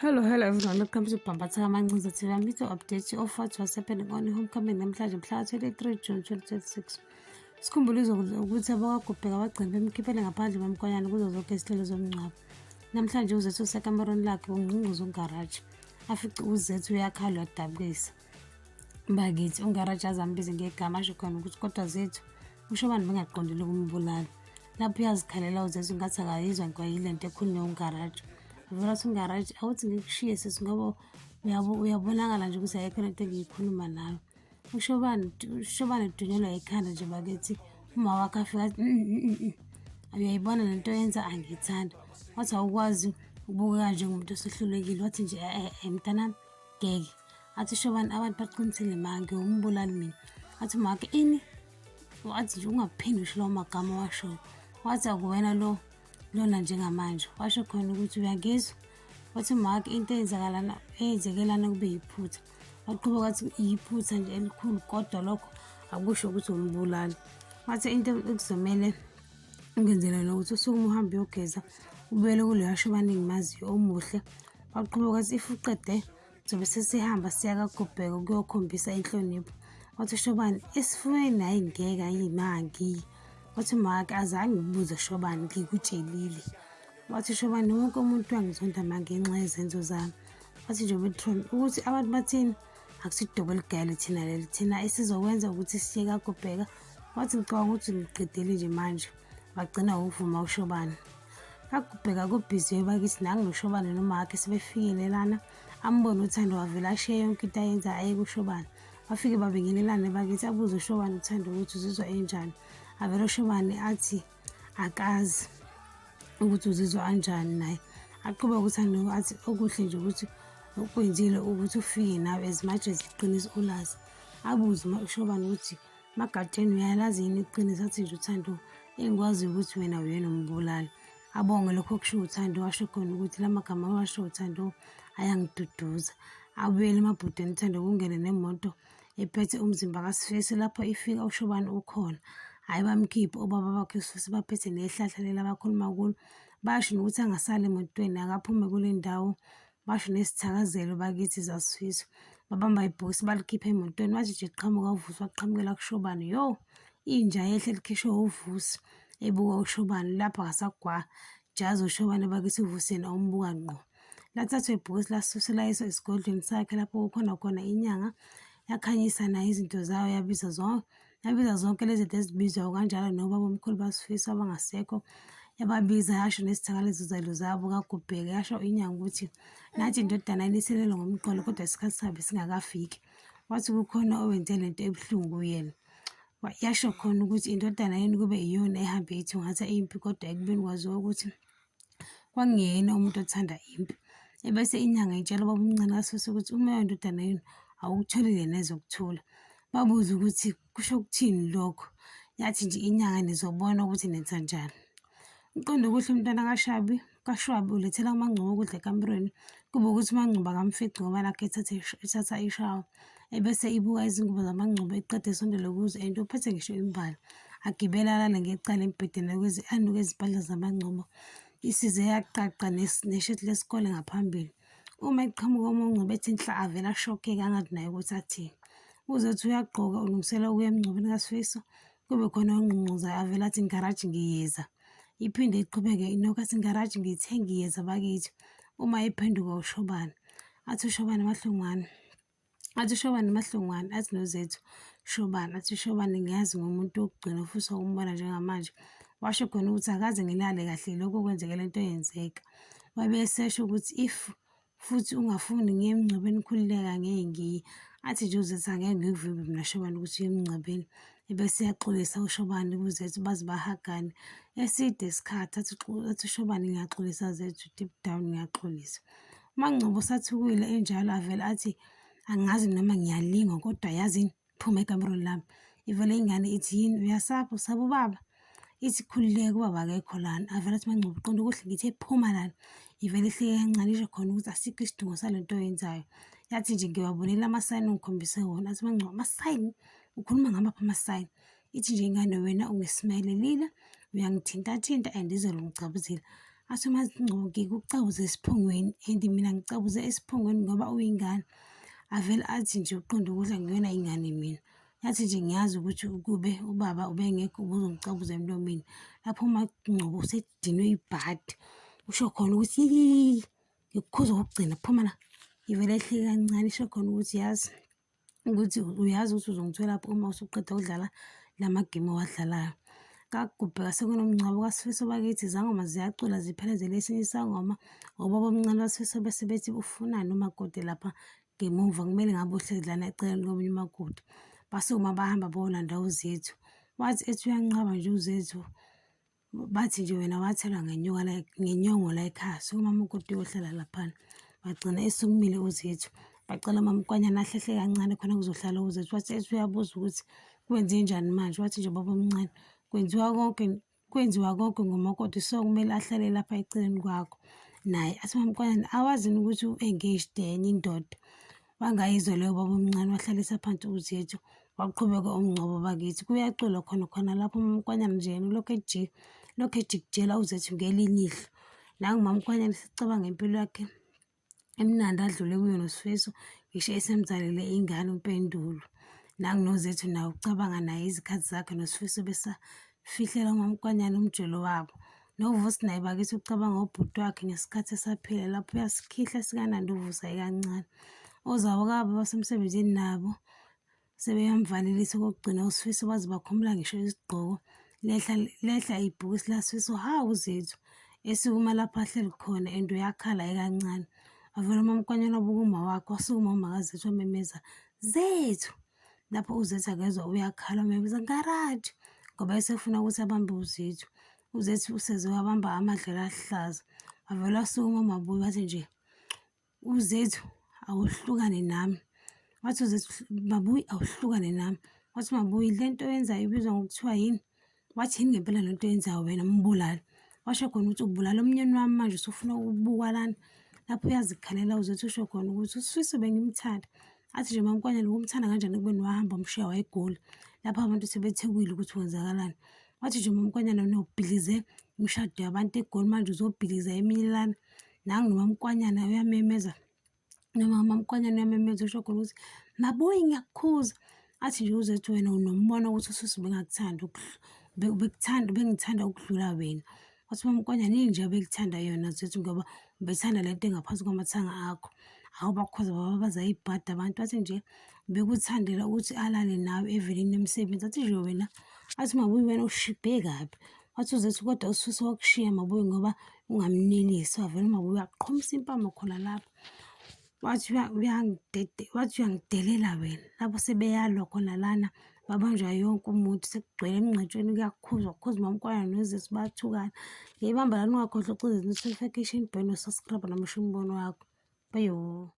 Hello everyone, welcome to Pambatha Mancuza TV. I'm here to update you of what's happening on homecoming namhlanje mhla 23 June 2026. Sikhumbule ukuthi abakagubheka abagcina bemkhiphele ngaphandle bamkwanyana kuzo zonke izithelo zomngcwabo. Namhlanje uzethu usekameroni lakhe ungqungquza ungaraji. Afice uzethu uyakhala uyadabukisa. Bakithi ungaraji azambize ngegama asho khona ukuthi kodwa zethu ushobani bengaqondile ukumbulala. Lapho uyazikhalela uzethu ngathi akayizwa kwayile nto ekhulunywa ungaraji. Vela ungaraji awuthi ngikushiye sisi ngoba uyabonakala nje ukuthi ayikho lento engiyikhuluma nayo. Ushobani udunyelwa ikhanda nje bakithi uma wakhe afika athi uyayibona lento yenza angiyithandi. Wathi awukwazi ukubukeka njengomuntu osehlulekile wathi nje mntanami ngeke. Athi ushobani abantu baqinisile manje umbulali mina. Athi make ini wathi nje ungaphindi usho lawo magama washo. Wathi akuwena lona njengamanje washo khona ukuthi uyangizwa wathi make into eyenzekelana kube yiphutha waqhubeka wathi yiphutha nje elikhulu kodwa lokho akusho ukuthi umbulali wathi into ekuzomele ungenzele nokuthi usuku uhambe uyogeza ubele kuleyo shobani engimaziyo omuhle waqhubeka wathi ifuqede zobe sesihamba siya kaGobheka ukuyokhombisa inhlonipho wathi shobani esifweni naye ngeke ayimangi wathi make azange ngibuze shobani ngikutshelile wathi shobani wonke umuntu wangizonda mangenxa yezenzo zami wathi nje Metron ukuthi abantu bathini akusidobhe ligale thina leli thina esizokwenza ukuthi siye kaGobheka wathi ngicabanga ukuthi ngiqedile nje manje wagcina uvuma ushobani kaGobheka kubhiziwe bakithi nangiloshobani noma akhe sebefikelelana ambone uThando wavela ashiye yonke into ayenza aye kushobani bafike babingelelane bakithi abuze ushobani uThando ukuthi uzizwa enjani avela ushobani athi akazi ukuthi uzizwa kanjani naye aqhubeka uThando athi okuhle nje ukuthi ukwenzile ukuthi ufike nawe as much as iqiniso ulazi abuze ushobani ukuthi magatsheni uyalazi yini iqiniso athi nje uThando engikwazi ukuthi wena uyena umbulali abonge lokho kusho uThando washo khona ukuthi lamagama washo uThando ayangiduduza abuyele emabhudeni uThando kungene nemoto ephethe umzimba kaSifesi lapho ifika ushobani ukhona hayi bamkhiphe ubaba bakhe uSifesi baphethe nehlahla lela bakhuluma kulo basho ukuthi angasali emotweni akaphume kule ndawo basho nesithakazelo bakithi zaSifesi babamba ibhokisi balikhipha emotweni wathi nje qhamuka uvusi waqhamukela kushobani yo inja yehle likhishwe uvusi ebuka ushobani lapha ngasagwa jazi ushobani bakithi uvusi yena umbuka ngqo lathathwa ibhokisi laSifesi layiswa esigodlweni sakhe lapho khona inyanga yakhanyisa nayo izinto zayo yabiza zonke lezi zinto ezibizwa kanjalo nobaba omkhulu baSifesi abangasekho yababiza yasho nesithakalezo zabo kaGobheka yasho inyanga ukuthi nathi indodana iniselelo ngomqolo kodwa isikhathi sabe singakafiki wathi kukhona owenze lento ebuhlungu kuyena yasho khona ukuthi indodana yeni kube iyona ehambe ithungatha impi kodwa ekubeni kwaziwa ukuthi kwangiyena umuntu othanda impi ebese inyanga itshela ubaba omncane kaSifesi ukuthi uma indodana yini awukutholile nezokuthula babuza ukuthi kusho ukuthini lokho yathi nje inyanga nizobona ukuthi nenza njani uqonde kuhle umntwana kaShwabi ulethela uMangcubo ukudla ekamerweni kube ukuthi uMangcubo akamfici ngoba nakhe ethatha ishawa ebese ibuka izingubo zaMangcubo eqede esondele kuzo and uphethe ngisho imbala agibela alale ngecala embhedeni anuke izimpahla zaMangcubo isize yaqaqa neshethi lesikole ngaphambili uma iqhamuka uMangcubo ethi nhla avela ashokeka angathi naye ukuthi athini uzethu uyagqoka ulungisela ukuya emngcwabeni kaSifesi kube khona ongqungquzayo avela athi ngaraji ngiyeza iphinde iqhubeke inokathi ngaraji ngithe ngiyeza bakithi uma iphenduka ushobani athi ushobani mahlungwane athi nozethu shobani athi ushobani ngiyazi ngomuntu wokugcina ufisa ukumbona njengamanje washo khona ukuthi akaze ngilale kahle lokho kwenzeke lento yenzeka wabesesho ukuthi futhi ungafuni ngiye emngcwabeni khulileka ngeke ngiye athi nje uzethu angeke ngikuvimbe mina shobani ukuthi uye emngcwabeni ebese yaxolisa ushobani kuzethu baze bahagane eside isikhathi athi ushobani ngiyaxolisa zethu deep down ngiyaxolisa uMangcubo sathukile enjalo avela athi angazi noma ngiyalingwa kodwa yazini phuma ekamerweni lami ivele ingane ithi yini uyasapha usaba ubaba ithi khulileke ubaba akekho lana avela athi uMangcubo qonda kuhle ngithe phuma lana ivele ihleke kancane isho khona ukuthi asikho isidingo salento oyenzayo yathi nje ngiwabonile amasayini ungikhombise wona athi uMangcubo amasayini ukhuluma ngamaphi amasayini ithi nje ingane wena ungismayilelile uyangithintathinta and izolo ngicabuzile Athi uMaNgcobo ngikucabuze esiphongweni and mina ngicabuze esiphongweni ngoba uyingane. Avele athi nje uqonde ukudla ngiyona ingane mina. Yathi nje ngiyazi ukuthi ukube ubaba ubengekho ubuzongicabuza emlomeni. Lapho uMaNgcobo usedinwe ibhadi. Usho khona ukuthi ngikukhuza okugcina phuma la. Ivele ehleke kancane isho khona ukuthi uyazi ukuthi uzongithola lapho uma usuqeda ukudlala lamagemu owadlalayo. Kakugubheka sekunomngcwabo kaSifiso bakithi, izangoma ziyacula ziphelezele esinye isangoma. Ubaba omncane kaSifiso bese bethi ufunani umakoti lapha ngemuva, kumele ngabe uhlezi lana eceleni komunye umakoti. Basukuma bahamba bayolanda uZethu. Wathi ethi uyanqaba nje uZethu, bathi nje wena wathelwa ngenyongo la ekhaya, sukuma umakoti uyohlala laphana. Bagcina esukumile uZethu, bacela uMamKwanyana ahlehle kancane khona kuzohlala uZethu. Wathi ethi uyabuza ukuthi kwenzenjani manje. Wathi nje baba omncane, kwenziwa konke ngumakoti, so kumele ahlale lapha eceleni kwakho. Naye athi uMamKwanyana, awazini ukuthi u-engaged enye indoda. Wangayizwa leyo baba omncane, wahlalisa phansi uZethu, waqhubeka umngcwabo bakithi. Kuyaculwa khona lapho uMamKwanyana nje yena lokhu ejikijela uZethu ngelinye ihlo. Nangu uMamKwanyana esecabanga impilo yakhe emnandi adlule kuyo noSifiso, ngisho esemzalele ingane uMpendulo. Nangu noZethu nawe ucabanga naye izikhathi zakhe noSifiso besafihlela uMamKwanyana umjolo wabo. NoVusi naye bakithi ucabanga ubhuti wakhe ngesikhathi esaphila, lapho uyasikhihla sikanandi uVusi kancane. Ozawo kabo basemsebenzini nabo sebeyamvalelisa okokugcina uSifiso, baze bakhumula ngisho isigqoko. Lehla ibhokisi laSifiso, hawu uZethu esukuma lapho ahleli khona and uyakhala kancane. Avela uMamKwanyana abuka uma wakhe, wasukuma uma kaZethu wamemeza, Zethu. Lapho uZethu akezwa uyakhala, wamemeza ngaraji ngoba esefuna ukuthi abambe uZethu. uZethu useze wabamba amadlelo ahlaza. Avela wasukuma uMabuyi wathi nje, uZethu awuhlukane nami. Wathi uZethu, Mabuyi awuhlukane nami. Wathi Mabuyi, lento oyenzayo ibizwa ngokuthiwa yini? Wathi yini ngempela lento oyenzayo wena mbulali? Washo khona ukuthi ubulala umnyeni wami manje usufuna ukubukwa lana. Lapho uyazikhalela uZethu usho khona ukuthi uSifiso bengimthanda. Athi nje uMamKwanyana, ukumthanda kanjani ekubeni wahamba umshiya wayegoli lapho abantu sebethekile ukuthi kwenzakalani. Wathi nje uMamKwanyana, nobhilize imishado yabantu eGoli, manje uzobhiliza eminye lana. Nangu noMamKwanyana uyamemeza, noma uMamKwanyana uyamemeza usho khona ukuthi Mabuyi ngiyakukhuza. Athi nje uZethu, wena unombono ukuthi uSifiso bengithanda ukudlula wena. Wathi uMamKwanyana, yini nje abekuthanda yona Zethu ngoba ubethanda lento engaphansi kwamathanga akho. Awu bakhoza bababaza ibhadi abantu. Wathi nje bekuthandela ukuthi alale nawe evelini emsebenzi. Athi nje wena, athi Mabuyi, wena ushibhe kabi. Wathi uZethu, kodwa uSifiso wakushiya Mabuyi ngoba ungamnelisi. Wavela uMabuyi waqhumisa impama khona lapho. Wathi uyangidelela wena. Lapho sebeyalwa khona lana, babanjwa yonke umuntu, sekugcwele emngcwatshweni, kuyakhuzwa uMamKwanyana noZethu bayathukana. Ngiyibamba lana, ungakhohlwa ucindezela i-notification bell, no-subscribe, namusho umbono wakho. Bayo.